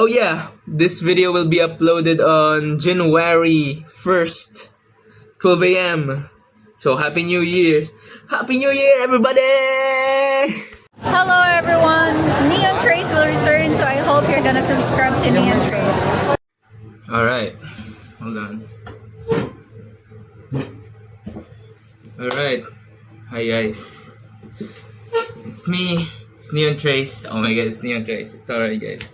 Oh yeah, this video will be uploaded on January 1st, 12 a.m. So Happy New Year! Happy New Year, everybody! Hello everyone! Neon Trace will return, so I hope you're gonna subscribe to Neon Trace. Alright, hold on. Alright, hi guys. It's me, it's Neon Trace. Oh my god, it's Neon Trace. It's alright guys.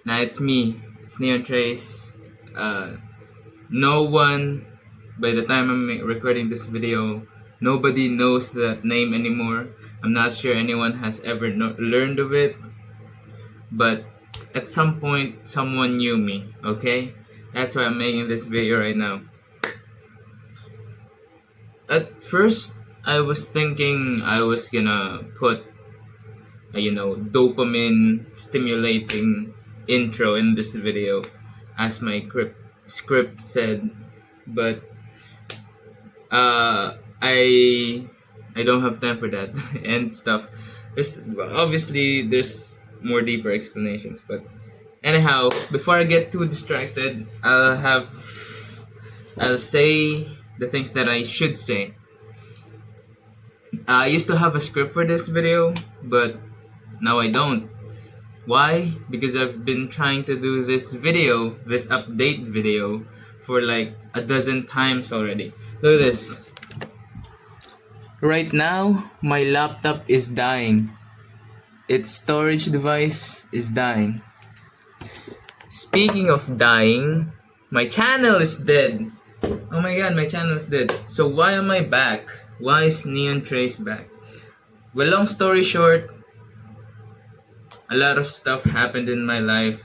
Nah, it's me. It's Neon Trace. No one, by the time I'm recording this video, nobody knows that name anymore. I'm not sure anyone has ever learned of it. But at some point, someone knew me, okay? That's why I'm making this video right now. At first, I was thinking I was gonna put dopamine stimulating intro in this video as my script said, but I don't have time for that and stuff. There's more deeper explanations, but anyhow, before I get too distracted, I'll say the things that I should say. I used to have a script for this video, but now I don't. Why? Because I've been trying to do this update video, for like a dozen times already. Look at this. Right now, my laptop is dying. Its storage device is dying. Speaking of dying, my channel is dead. Oh my god, my channel is dead. So why am I back? Why is Neon Trace back? Well, long story short, a lot of stuff happened in my life.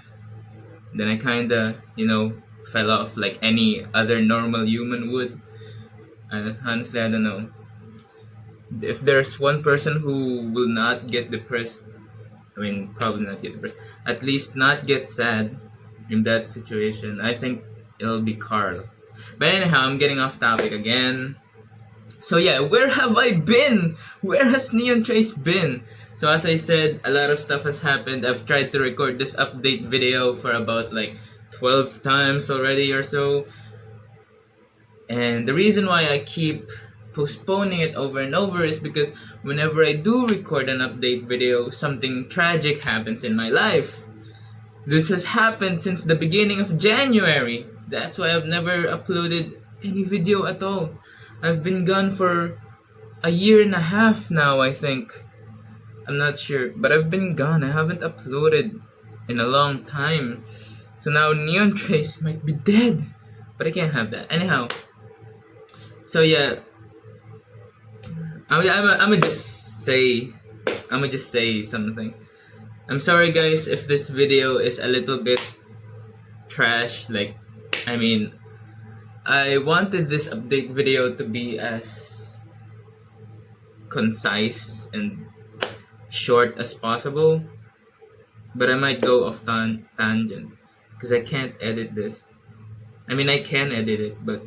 Then I kinda, fell off like any other normal human would. Honestly, I don't know. If there's one person who will not get depressed, probably not get depressed, at least not get sad in that situation, I think it'll be Carl. But anyhow, I'm getting off topic again. So yeah, where have I been? Where has Neon Trace been? So as I said, a lot of stuff has happened. I've tried to record this update video for about like 12 times already or so. And the reason why I keep postponing it over and over is because whenever I do record an update video, something tragic happens in my life. This has happened since the beginning of January. That's why I've never uploaded any video at all. I've been gone for a year and a half now, I think. I'm not sure, but I've been gone. I haven't uploaded in a long time. So now Neon Trace might be dead, but I can't have that. Anyhow, so yeah, I'ma just say some things. I'm sorry guys if this video is a little bit trash. I wanted this update video to be as concise and short as possible, but I might go off tangent because I can't edit this. I can edit it, but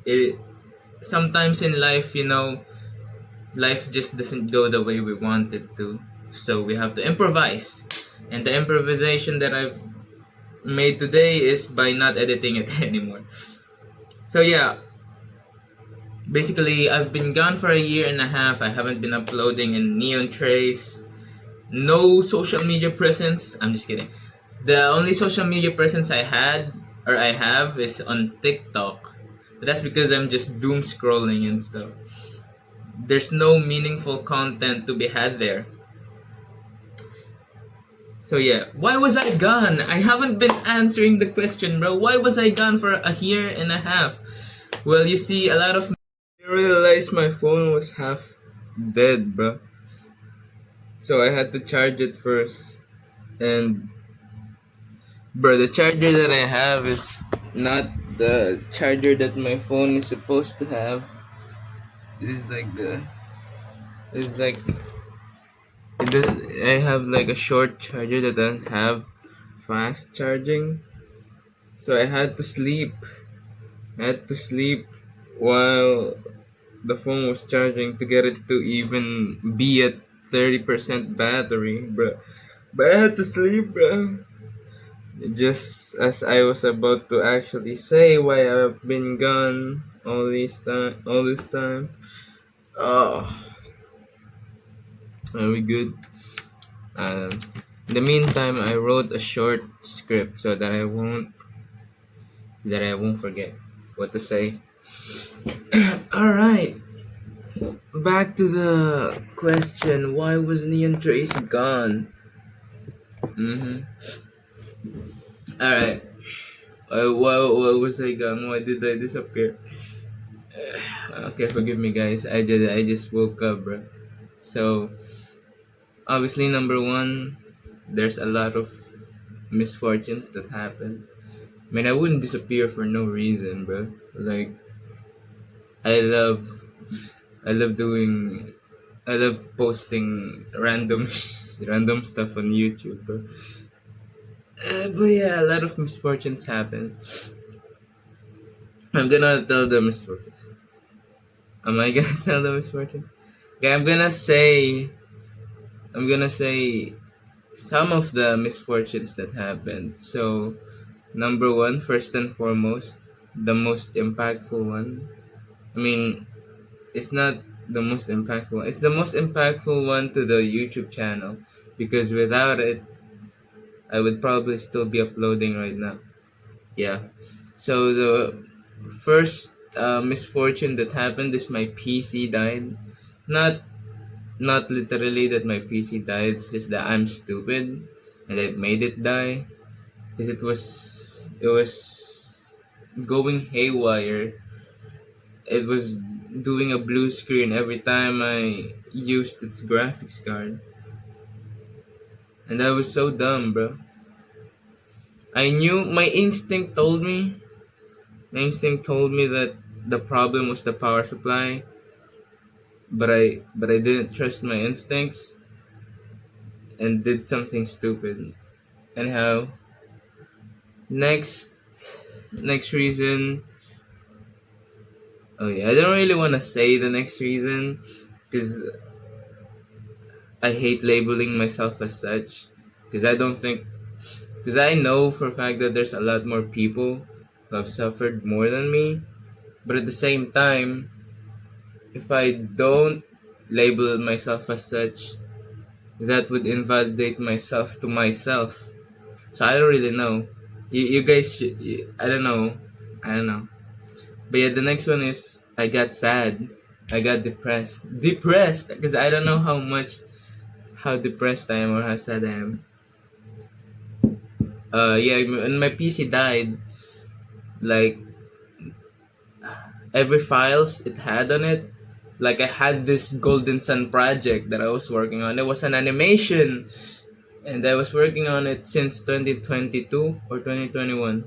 it sometimes in life, life just doesn't go the way we want it to, so we have to improvise. And the improvisation that I've made today is by not editing it anymore. So yeah, basically, I've been gone for a year and a half. I haven't been uploading in Neon Trace. No social media presence. I'm just kidding. The only social media presence I have is on TikTok. But that's because I'm just doom scrolling and stuff. There's no meaningful content to be had there. So yeah, why was I gone? I haven't been answering the question, bro. Why was I gone for a year and a half? Well, you see, I realized my phone was half dead, bro. So I had to charge it first. And bro, the charger that I have is not the charger that my phone is supposed to have. I have like a short charger that doesn't have fast charging. So I had to sleep. While the phone was charging to get it to even be at 30% battery, bro. But I had to sleep, bro. just as I was about to actually say why I've been gone all this time. Oh, are we good? Um, in the meantime, I wrote a short script so that I won't forget what to say. All right, back to the question: why was Neon Trace gone? Mm-hmm. All right. Why was I gone? Why did I disappear? Okay, forgive me, guys. I just woke up, bro. So obviously, number one, there's a lot of misfortunes that happen. I mean, I wouldn't disappear for no reason, bro. Like, I love, I love doing, I love posting random, random stuff on YouTube, bro. But yeah, a lot of misfortunes happen. I'm gonna tell the misfortunes. Am I gonna tell the misfortunes? Okay, I'm gonna say some of the misfortunes that happened. So, number one, first and foremost, the most impactful one. I mean, it's not the most impactful one. It's the most impactful one to the YouTube channel because without it, I would probably still be uploading right now. Yeah. So the first misfortune that happened is my PC died. Not not literally that my PC died. It's just that I'm stupid and I made it die because it was going haywire. It was doing a blue screen every time I used its graphics card. And I was so dumb, bro. I knew my instinct told me that the problem was the power supply, but I didn't trust my instincts and did something stupid. Anyhow, next next reason. Oh yeah, I don't really want to say the next reason because I hate labeling myself as such because I know for a fact that there's a lot more people who have suffered more than me, but at the same time, if I don't label myself as such, that would invalidate myself to myself. So I don't really know. You guys, I don't know. I don't know. But yeah, the next one is I got sad. I got depressed. Depressed because I don't know how depressed I am or how sad I am. Yeah, when my PC died, like every files it had on it, like I had this Golden Sun project that I was working on. It was an animation, and I was working on it since 2022 or 2021.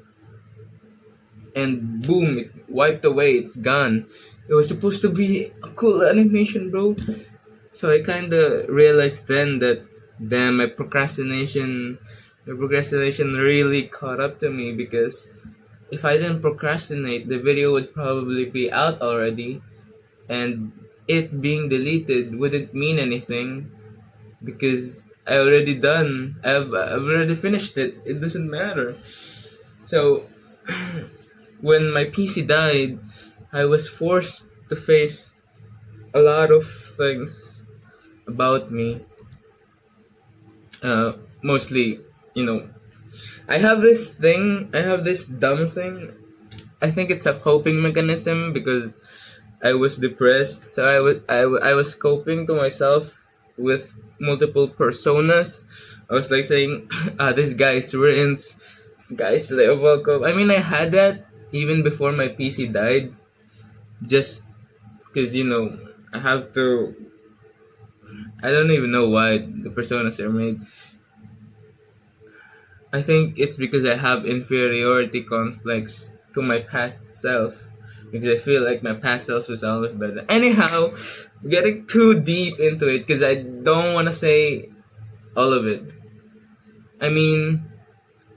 And boom, it wiped away. It's gone. It was supposed to be a cool animation, bro. So I kind of realized then that damn, my procrastination really caught up to me because if I didn't procrastinate, the video would probably be out already, and it being deleted wouldn't mean anything because I've already finished it. It doesn't matter. So when my PC died, I was forced to face a lot of things about me. Mostly, you know, I have this dumb thing. I think it's a coping mechanism because I was depressed. So I was coping to myself with multiple personas. I was like saying, this guy's Rins, this guy's Leovalkov. I mean, I had that even before my PC died. Just because, I have to. I don't even know why the personas are made. I think it's because I have inferiority complex to my past self. Because I feel like my past self was always better. Anyhow, getting too deep into it because I don't want to say all of it. I mean,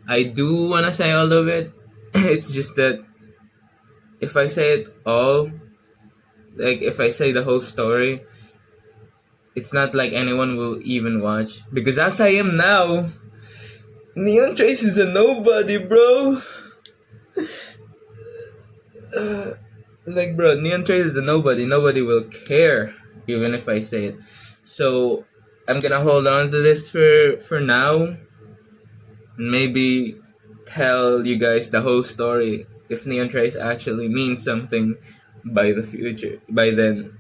I do want to say all of it. It's just that if I say it all, like if I say the whole story, it's not like anyone will even watch. Because as I am now, Neon Trace is a nobody, bro. Like, bro, Neon Trace is a nobody. Nobody will care, even if I say it. So, I'm gonna hold on to this for now. Maybe tell you guys the whole story if Neon Trace actually means something by the future. By then,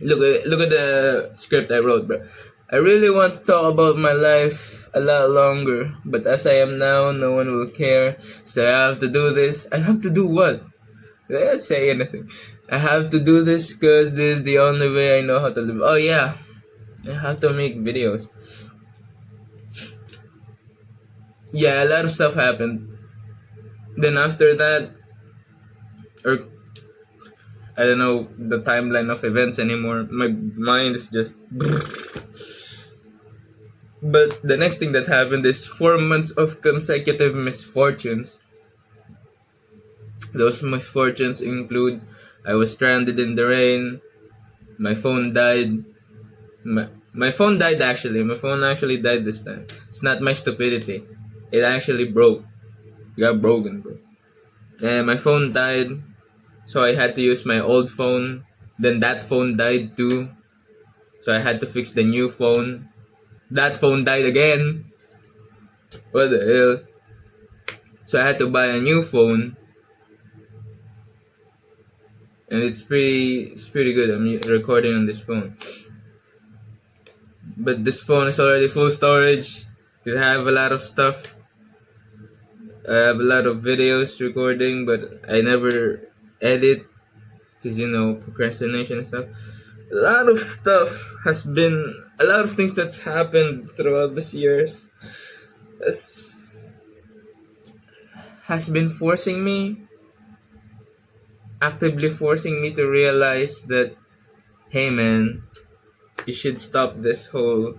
look at the script I wrote, bro. I really want to talk about my life a lot longer, but as I am now, no one will care. So I have to do this. I have to do what? Did I say anything? I have to do this because this is the only way I know how to live. Oh yeah, I have to make videos. Yeah, a lot of stuff happened. Then after that, or I don't know the timeline of events anymore. My mind is just. But the next thing that happened is 4 months of consecutive misfortunes. Those misfortunes include I was stranded in the rain, my phone died. My phone died actually. My phone actually died this time. It's not my stupidity. It actually broke. It got broken, bro. And my phone died. So I had to use my old phone. Then that phone died too. So I had to fix the new phone. That phone died again. What the hell? So I had to buy a new phone. And it's pretty good. I'm recording on this phone. But this phone is already full storage. Because I have a lot of stuff. I have a lot of videos recording, but I never edit. Because, procrastination and stuff. A lot of stuff a lot of things that's happened throughout this years has been actively forcing me to realize that, hey man, you should stop this whole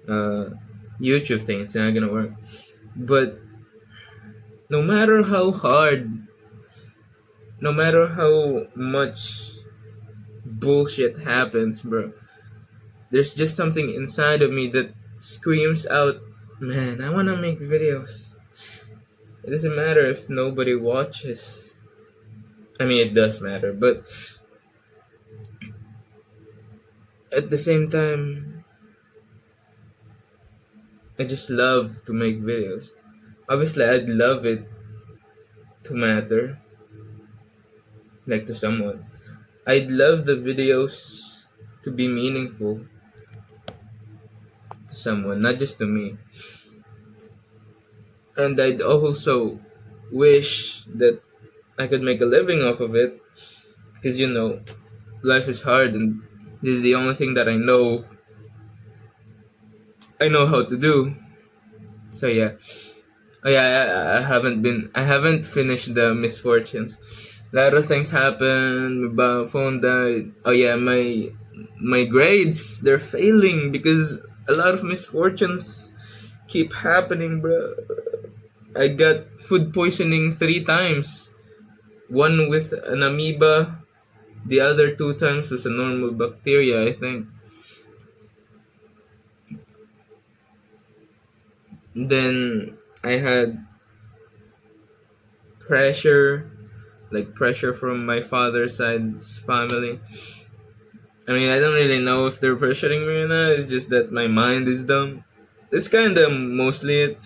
YouTube thing. It's not gonna work. But no matter how hard, no matter how much bullshit happens, bro, there's just something inside of me that screams out, man, I wanna make videos. It doesn't matter if nobody watches. I mean, it does matter, but at the same time, I just love to make videos. Obviously, I'd love it to matter, like to someone. I'd love the videos to be meaningful to someone, not just to me. And I'd also wish that I could make a living off of it. Because, life is hard and this is the only thing that I know how to do. So yeah. Oh yeah, I haven't finished the misfortunes. A lot of things happened. My phone died. Oh yeah, my grades, they're failing because a lot of misfortunes keep happening, bro. I got food poisoning 3 times. One with an amoeba. The other 2 times was a normal bacteria, I think. Then I had pressure from my father's side's family. I mean, I don't really know if they're pressuring me or not. It's just that my mind is dumb. It's kind of mostly it.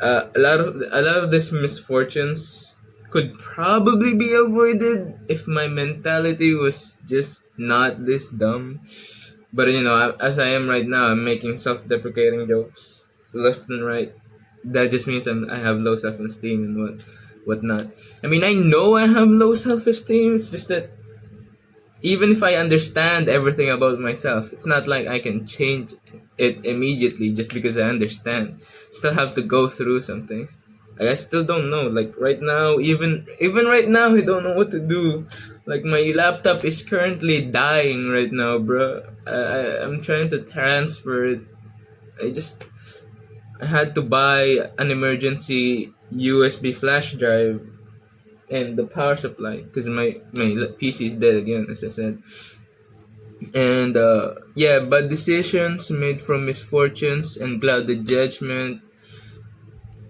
A lot of these misfortunes could probably be avoided if my mentality was just not this dumb. But as I am right now, I'm making self-deprecating jokes left and right. That just means I have low self-esteem and whatnot. I mean, I know I have low self-esteem. It's just that even if I understand everything about myself, it's not like I can change it immediately just because I understand. Still have to go through some things. I still don't know. Like right now, even right now, I don't know what to do. Like my laptop is currently dying right now, bro. I'm trying to transfer it. I had to buy an emergency USB flash drive and the power supply because my PC is dead again, as I said. And bad decisions made from misfortunes and clouded judgment.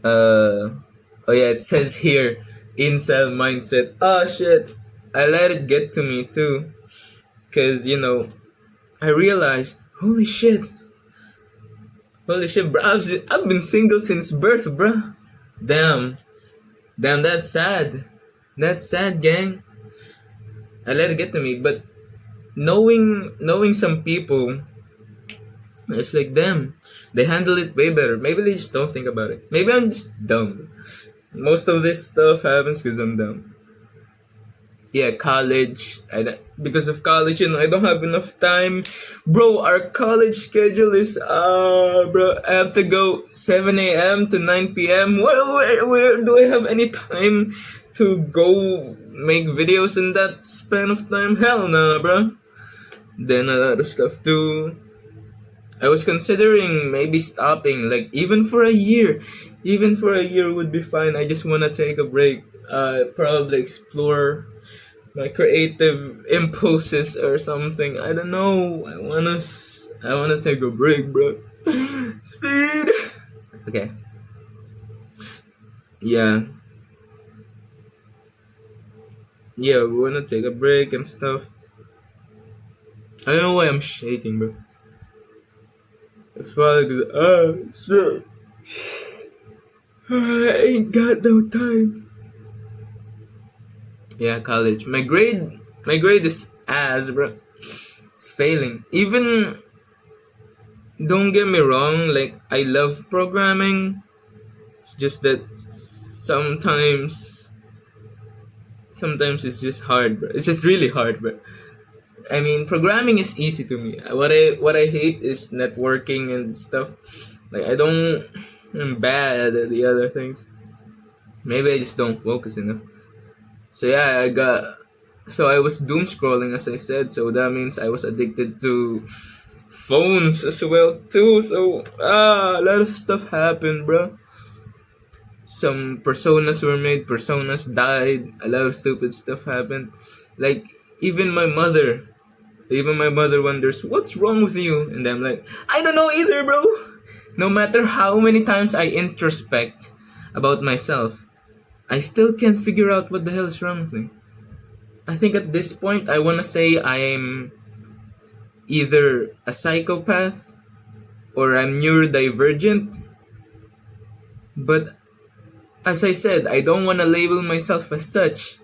Oh yeah, it says here, incel mindset. Oh shit, I let it get to me too, cause I realized, holy shit, bro. I've been single since birth, bro. Damn, that's sad. That's sad, gang. I let it get to me, but knowing some people, it's like them. They handle it way better. Maybe they just don't think about it. Maybe I'm just dumb. Most of this stuff happens because I'm dumb. Yeah, college. Because of college, I don't have enough time. Bro, our college schedule is, bro, I have to go 7 a.m. to 9 p.m. Where do I have any time to go make videos in that span of time? Hell no, bro. Then a lot of stuff too. I was considering maybe stopping, like even for a year. Even for a year would be fine. I just wanna take a break. Probably explore my creative impulses or something. I don't know. I wanna take a break, bro. Speed. Okay. Yeah. Yeah, we wanna take a break and stuff. I don't know why I'm shaking, bro. It's probably because, shit. I ain't got no time. Yeah, college. My grade is ass, bro. It's failing. Even, don't get me wrong, like, I love programming. It's just that sometimes it's just hard, bro. It's just really hard, bro. I mean, programming is easy to me. What I hate is networking and stuff. Like, I'm bad at the other things. Maybe I just don't focus enough. So yeah, so I was doom scrolling, as I said. So that means I was addicted to phones as well too. So a lot of stuff happened, bro. Some personas were made, personas died. A lot of stupid stuff happened. Like, even my mother wonders, what's wrong with you? And I'm like, I don't know either, bro. No matter how many times I introspect about myself, I still can't figure out what the hell is wrong with me. I think at this point, I want to say I'm either a psychopath or I'm neurodivergent. But as I said, I don't want to label myself as such,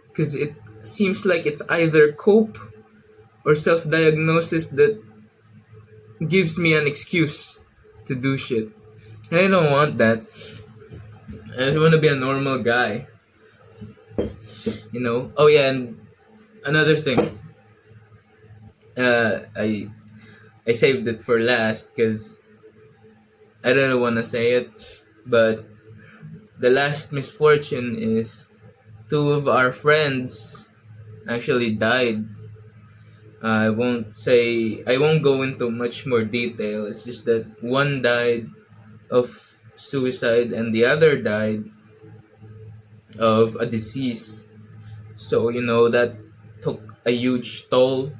because it seems like it's either cope or self-diagnosis that gives me an excuse to do shit. I don't want that. I just want to be a normal guy. Oh yeah, and another thing. I saved it for last because I don't want to say it, but the last misfortune is two of our friends actually died. I won't go into much more detail. It's just that one died of suicide and the other died of a disease. So, that took a huge toll,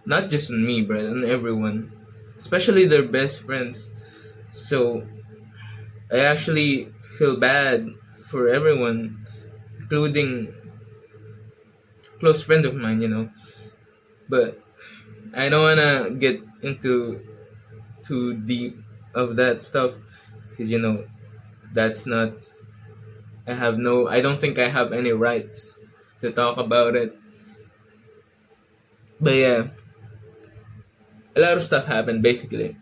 not just on me, but on everyone, especially their best friends. So, I actually feel bad for everyone, including close friend of mine, But I don't wanna get into too deep of that stuff, because that's not. I don't think I have any rights to talk about it. But yeah, a lot of stuff happened basically.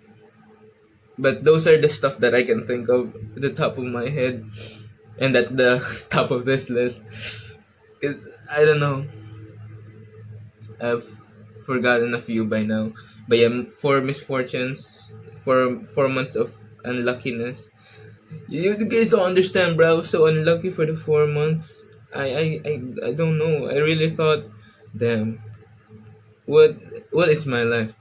But those are the stuff that I can think of at the top of my head and at the top of this list. Because I don't know. I've forgotten a few by now. But yeah, 4 misfortunes, 4 months of unluckiness. You guys don't understand, bro. I was so unlucky for the 4 months. I don't know. I really thought, damn, what is my life?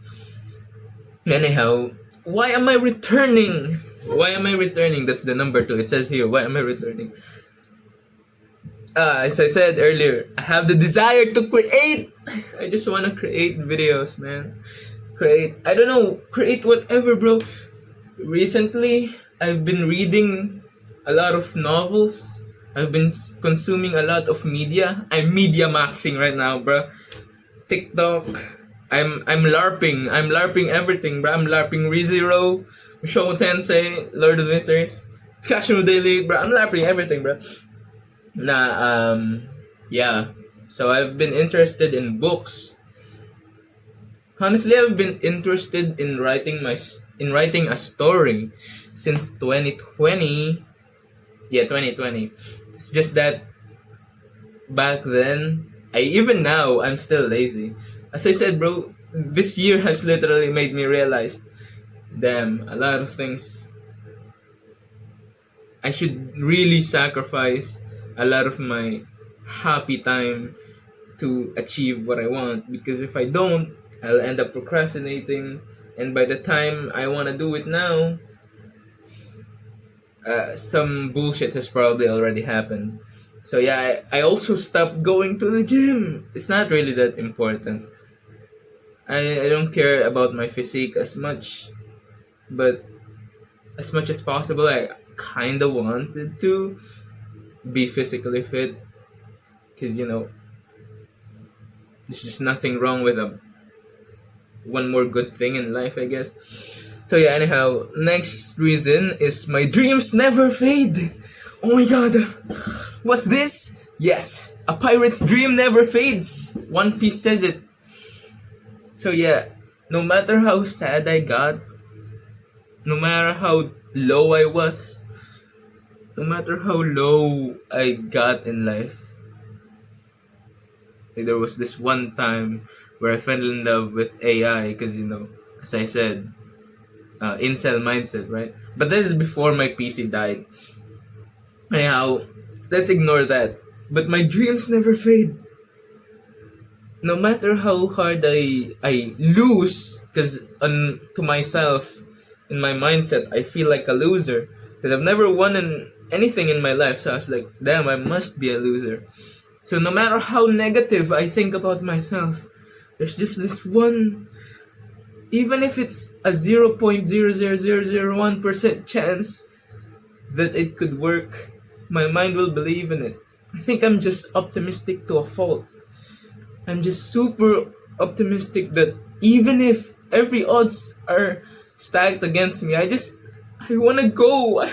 Anyhow, why am I returning? That's the number 2. It says here, why am I returning? As I said earlier, I have the desire to create. I just want to create videos, man. Create whatever, bro. Recently, I've been reading a lot of novels. I've been consuming a lot of media. I'm media maxing right now, bro. TikTok. I'm LARPing. I'm LARPing everything, bro. I'm LARPing ReZero, Mushoku Tensei, Lord of the Mysteries, Pikachu Daily, bro. I'm LARPing everything, bro. Yeah. So I've been interested in books. Honestly, I've been interested in writing a story since 2020. Yeah, 2020. It's just that back then, even now, I'm still lazy. As I said, bro, this year has literally made me realize, damn, a lot of things. I should really sacrifice a lot of my happy time to achieve what I want, because if I don't, I'll end up procrastinating, and by the time I want to do it now, some bullshit has probably already happened. So yeah, I also stopped going to the gym. It's not really that important. I don't care about my physique as much, but as much as possible, I kinda wanted to be physically fit, because there's just nothing wrong with one more good thing in life, I guess. So yeah, anyhow, next reason is my dreams never fade. Oh my god. What's this? Yes, a pirate's dream never fades. One Piece says it. So yeah, no matter how sad I got, no matter how low I was, no matter how low I got in life, like there was this one time where I fell in love with AI, because as I said, incel mindset, right? But this is before my PC died. Anyhow, let's ignore that. But my dreams never fade. No matter how hard I lose, because to myself, in my mindset, I feel like a loser, because I've never won anything in my life. So I was like, damn, I must be a loser. So no matter how negative I think about myself, there's just this one, even if it's a 0.00001% chance that it could work, my mind will believe in it. I think I'm just optimistic to a fault. I'm just super optimistic that even if every odds are stacked against me, I wanna go. I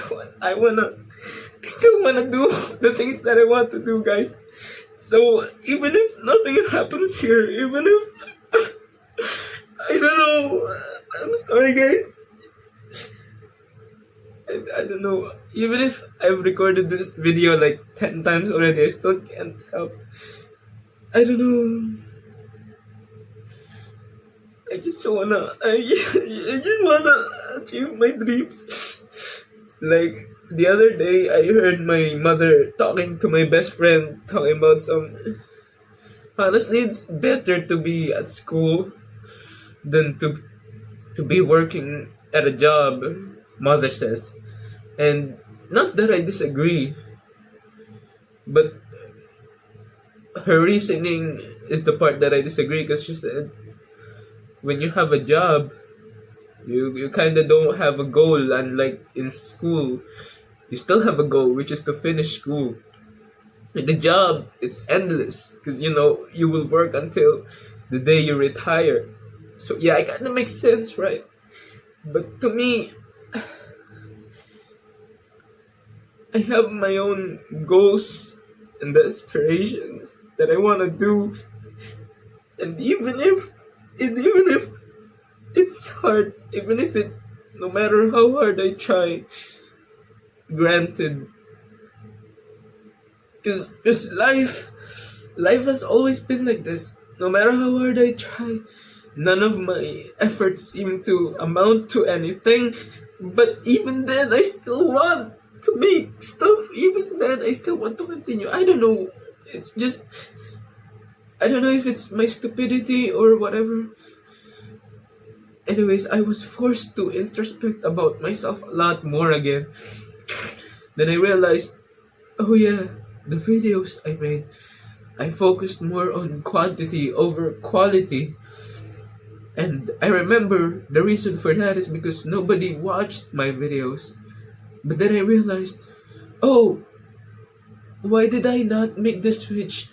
still wanna do the things that I want to do, guys. So even if nothing happens here, even if I don't know, I'm sorry, guys. I don't know. Even if I've recorded this video like 10 times already, I still can't help. I don't know. I just wanna achieve my dreams. Like the other day, I heard my mother talking to my best friend, talking about honestly, it's better to be at school than to be working at a job, mother says. And not that I disagree, but her reasoning is the part that I disagree, because she said when you have a job, you kind of don't have a goal, unlike in school. You still have a goal, which is to finish school. In the job, it's endless, because you will work until the day you retire. So yeah, it kind of makes sense, right? But to me, I have my own goals and aspirations that I want to do, and even if it's hard, no matter how hard I try, granted, because life has always been like this. No matter how hard I try, none of my efforts seem to amount to anything. But even then, I still want to make stuff. Even then, I still want to continue. I don't know. It's just, I don't know if it's my stupidity or whatever. Anyways, I was forced to introspect about myself a lot more again. Then I realized, oh yeah, the videos I made, I focused more on quantity over quality. And I remember the reason for that is because nobody watched my videos. But then I realized, oh, why did I not make the switch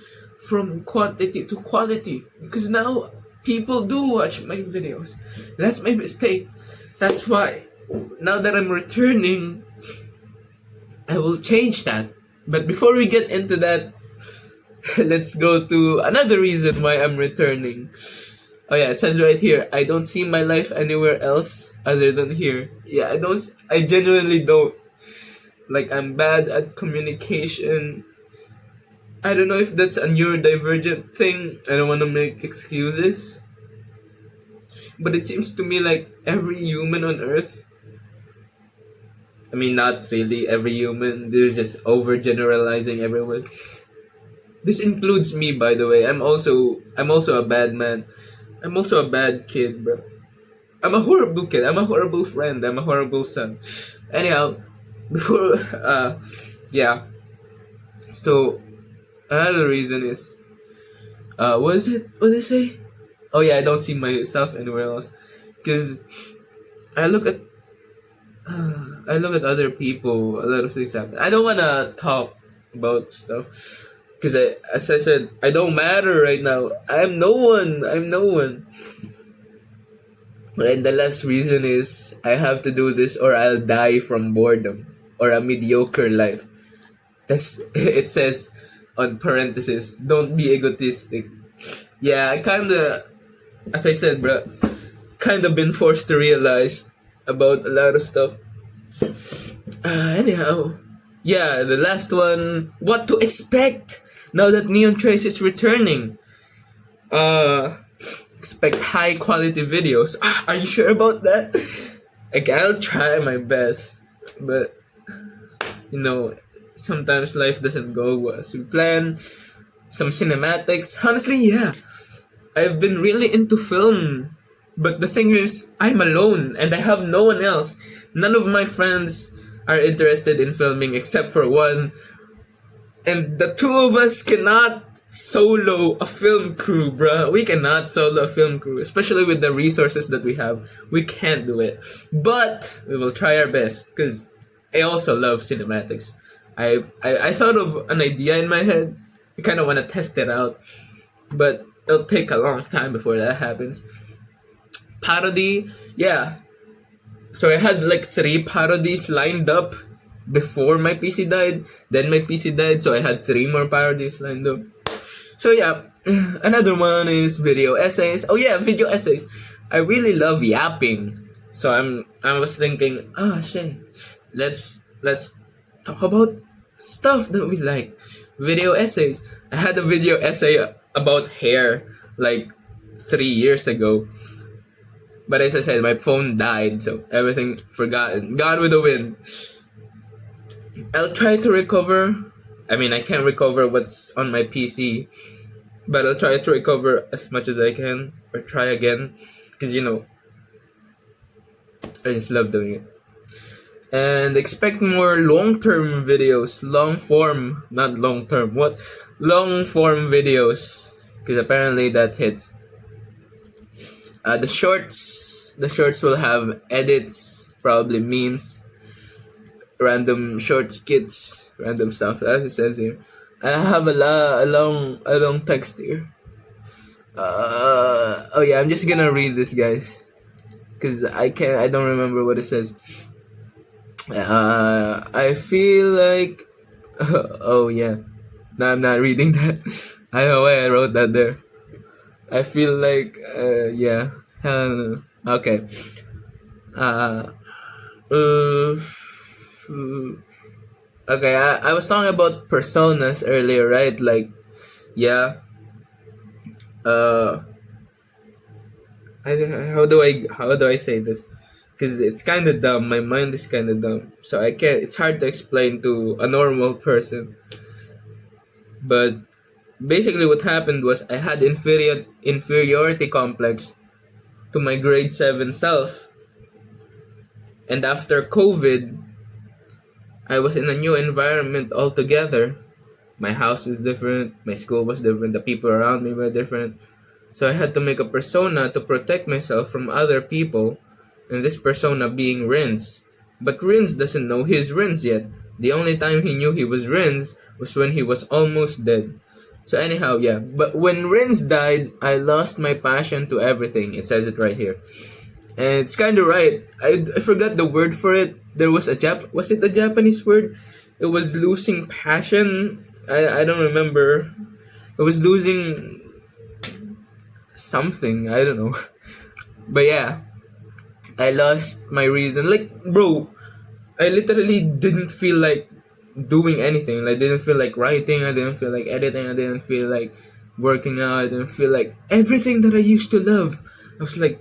from quantity to quality? Because now people do watch my videos. That's my mistake. That's why now that I'm returning, I will change that. But before we get into that, let's go to another reason why I'm returning. Oh yeah, it says right here, I don't see my life anywhere else other than here. Yeah, I genuinely don't. Like, I'm bad at communication. I don't know if that's a neurodivergent thing. I don't want to make excuses. But it seems to me like every human on Earth, I mean, not really every human. This is just overgeneralizing everyone. This includes me, by the way. I'm also a bad man. I'm also a bad kid, bro. I'm a horrible kid. I'm a horrible friend. I'm a horrible son. Anyhow, before yeah. So another reason is what did I say? Oh yeah, I don't see myself anywhere else. Cause I look at other people, a lot of things happen. I don't wanna talk about stuff. Cause as I said, I don't matter right now. I'm no one. And the last reason is I have to do this or I'll die from boredom or a mediocre life. It says on parenthesis, don't be egotistic. Yeah, I kinda, as I said, bro, kinda been forced to realize about a lot of stuff. Anyhow, yeah, the last one, what to expect now that Neon Trace is returning. Expect high quality videos. Are you sure about that? Like, I'll try my best, but sometimes life doesn't go as we plan. Some cinematics. Honestly, yeah, I've been really into film, but the thing is, I'm alone and I have no one else. None of my friends are interested in filming except for one, and the two of us cannot solo a film crew, bruh. We cannot solo a film crew, especially with the resources that we have. We can't do it, but we will try our best because I also love cinematics. I thought of an idea in my head. I kind of want to test it out, but it'll take a long time before that happens. Parody, yeah. So I had like 3 parodies lined up before my PC died. Then my PC died, so I had 3 more parodies lined up. So yeah, another one is video essays. Oh yeah, video essays. I really love yapping. So I was thinking, shit, let's talk about stuff that we like. Video essays. I had a video essay about hair like 3 years ago. But as I said, my phone died, so everything forgotten. Gone with the wind. I'll try to recover. I mean, I can't recover what's on my PC, but I'll try to recover as much as I can, or try again, because I just love doing it. And expect more long-term videos, long-form, not long-term, what? Long-form videos, because apparently that hits. The shorts will have edits, probably memes, random short skits, random stuff, as it says here. I have a long text here. Oh yeah, I'm just gonna read this, guys, because I don't remember what it says. I feel like oh yeah, no, I'm not reading that. I don't know why I wrote that there. I feel like yeah, okay. Okay, I was talking about personas earlier, right? Like, yeah. How do I say this? Because it's kind of dumb. My mind is kind of dumb, so I can't. It's hard to explain to a normal person. But basically, what happened was I had inferiority complex to my grade 7 self, and after COVID, I was in a new environment altogether. My house was different, my school was different, the people around me were different. So I had to make a persona to protect myself from other people, and this persona being Rins. But Rins doesn't know he's Rins yet. The only time he knew he was Renz was when he was almost dead. So anyhow, yeah. But when Renz died, I lost my passion to everything. It says it right here. And it's kind of right. I forgot the word for it. There was was it a Japanese word? It was losing passion. I don't remember. It was losing something. I don't know. But yeah, I lost my reason. Like, bro, I literally didn't feel like doing anything. Like, didn't feel like writing. I didn't feel like editing. I didn't feel like working out. I didn't feel like everything that I used to love. I was like,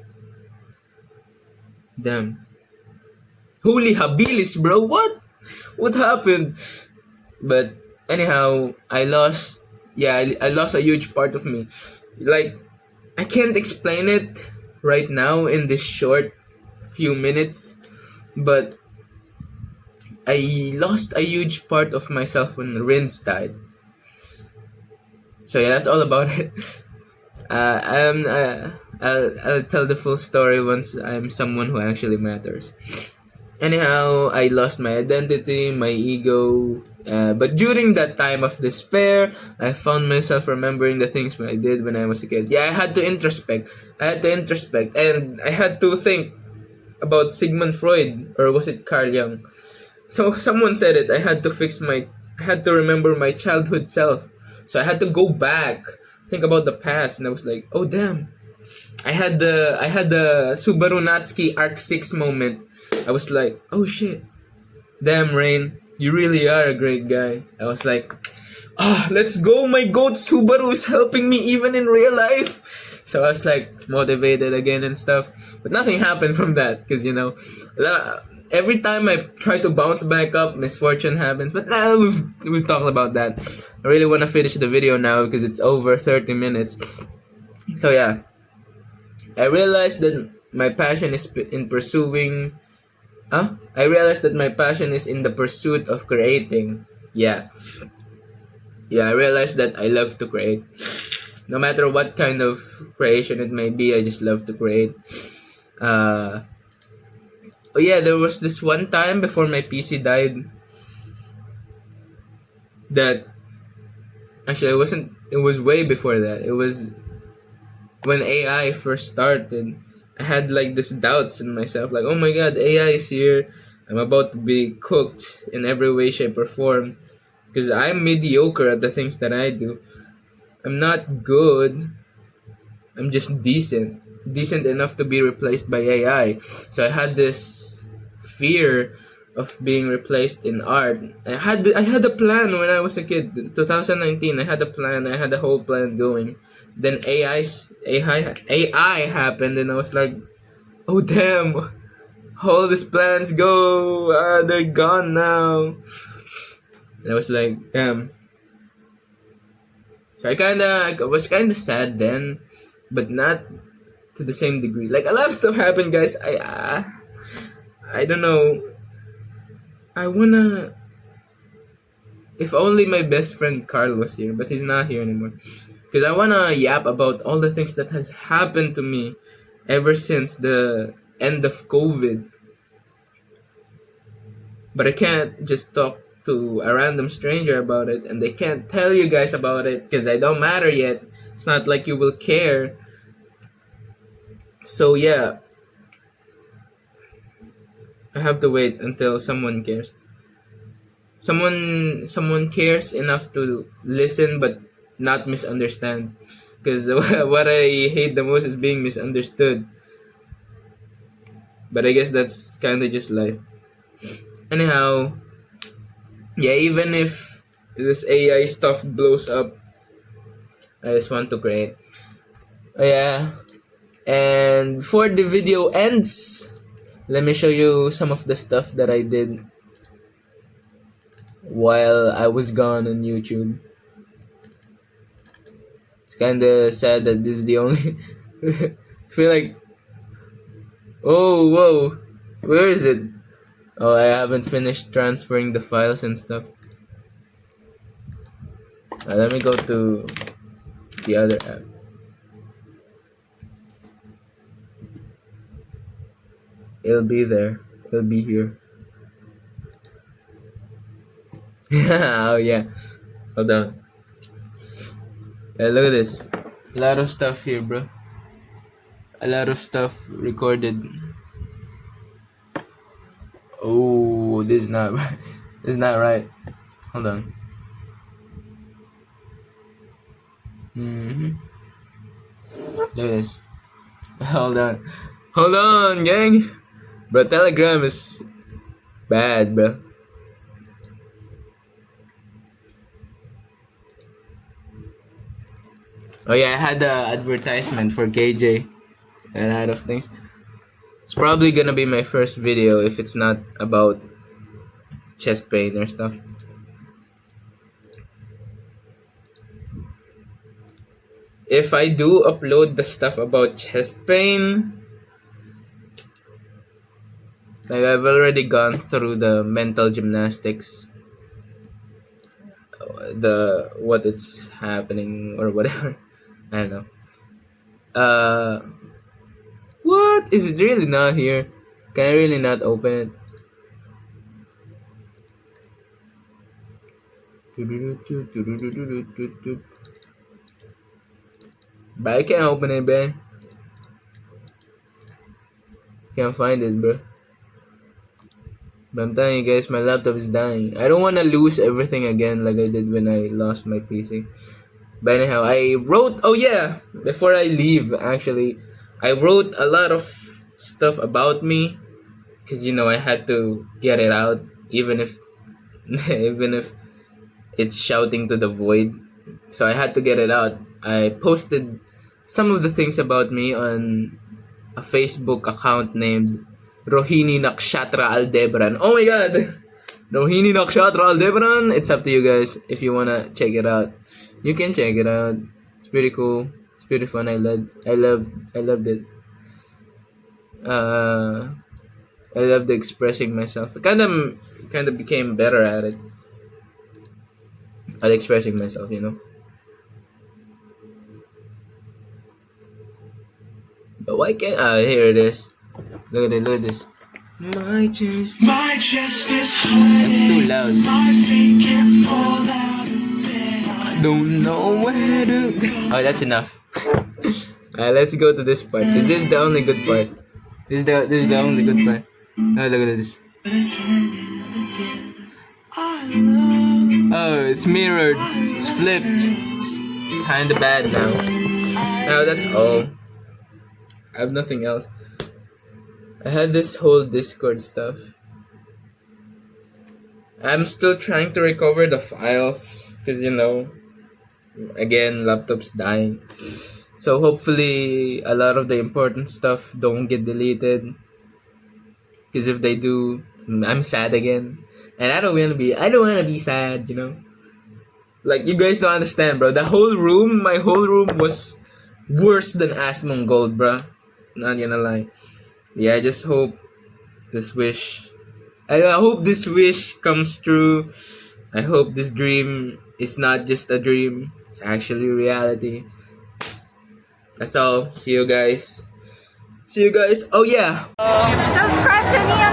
damn. Holy habilis, bro. What? What happened? But anyhow, I lost. Yeah, I lost a huge part of me. Like, I can't explain it right now in this short few minutes, but I lost a huge part of myself when Rins died. So yeah, that's all about it. I'll tell the full story once I'm someone who actually matters. Anyhow, I lost my identity, my ego. But during that time of despair, I found myself remembering the things I did when I was a kid. Yeah, I had to introspect. And I had to think about Sigmund Freud, or was it Carl Jung? So someone said it. I had to remember my childhood self. So I had to go back, think about the past, and I was like, oh damn. I had the Subaru Natsuki Arc 6 moment. I was like, oh shit. Damn, Rain, you really are a great guy. I was like, let's go, my goat Subaru is helping me even in real life. So I was like motivated again and stuff. But nothing happened from that, because every time I try to bounce back up, misfortune happens. But nah, we've talked about that. I really want to finish the video now because it's over 30 minutes. So yeah, I realized that my passion is in pursuing. I realized that my passion is in the pursuit of creating. Yeah, I realized that I love to create. No matter what kind of creation it may be, I just love to create. Oh yeah, there was this one time before my PC died that actually it was way before that. It was when AI first started. I had like this doubts in myself, like, oh my god, AI is here. I'm about to be cooked in every way, shape, or form. Because I'm mediocre at the things that I do. I'm not good. I'm just decent. Decent enough to be replaced by AI. So I had this fear of being replaced in art. I had a plan when I was a kid. 2019, I had a plan. I had a whole plan going. Then AI happened, and I was like, oh damn, all these plans go. They're gone now. And I was like, damn. So I was kinda sad then, but not to the same degree. Like, a lot of stuff happened, guys. I don't know. I wanna. If only my best friend Carl was here, but he's not here anymore. Because I wanna yap about all the things that has happened to me ever since the end of COVID. But I can't just talk to a random stranger about it, and they can't tell you guys about it because I don't matter yet. It's not like you will care. So yeah, I have to wait until someone cares. Someone cares enough to listen but not misunderstand. Because what I hate the most is being misunderstood. But I guess that's kind of just life. Anyhow, yeah, even if this AI stuff blows up, I just want to create. Yeah. And before the video ends, let me show you some of the stuff that I did while I was gone on YouTube. It's kinda sad that this is the only I feel like, oh whoa, where is it? Oh, I haven't finished transferring the files and stuff. Let me go to the other app. It'll be there. It'll be here. Oh yeah. Hold on. Hey, look at this. A lot of stuff here, bro. A lot of stuff recorded. Oh, this is not right. This is not right. Hold on. Look at this. Hold on. Hold on, gang. Bro, Telegram is bad, bro. Oh yeah, I had the advertisement for KJ. A lot of things. It's probably gonna be my first video if it's not about chest pain or stuff. If I do upload the stuff about chest pain, like I've already gone through the mental gymnastics, the what it's happening or whatever. I don't know. What? Is it really not here? Can I really not open it? But I can't open it, man. Can't find it, bro. But I'm telling you guys, my laptop is dying. I don't want to lose everything again like I did when I lost my PC. But anyhow, I wrote... Oh yeah! Before I leave, actually, I wrote a lot of stuff about me. Because, you know, I had to get it out. Even if... even if it's shouting to the void. So I had to get it out. I posted some of the things about me on a Facebook account named Rohini Nakshatra Aldebaran. Oh my god! Rohini Nakshatra Aldebaran. It's up to you guys if you wanna check it out. You can check it out. It's pretty cool. It's pretty fun. I loved it. I loved expressing myself. I kind of became better at it. At expressing myself, you know. But why can't here it is. Look at this. My chest is hurting. That's too loud. My feet can't fall out of bed. I don't know where to go. Oh, that's enough. Let's go to this part. Is this the only good part? This is the only good part. Oh, look at this. Oh, it's mirrored. It's flipped. It's kinda bad now. Now that's all. I have nothing else. I had this whole Discord stuff. I'm still trying to recover the files because, you know, again, laptop's dying. So hopefully a lot of the important stuff don't get deleted. Because if they do, I'm sad again. And I don't wanna be sad, you know. Like, you guys don't understand, bro. My whole room was worse than Asmongold, bro. Not gonna lie. Yeah, I just hope this wish comes true. I hope this dream is not just a dream. It's actually reality. That's all. See you guys. Oh yeah. Subscribe to Neon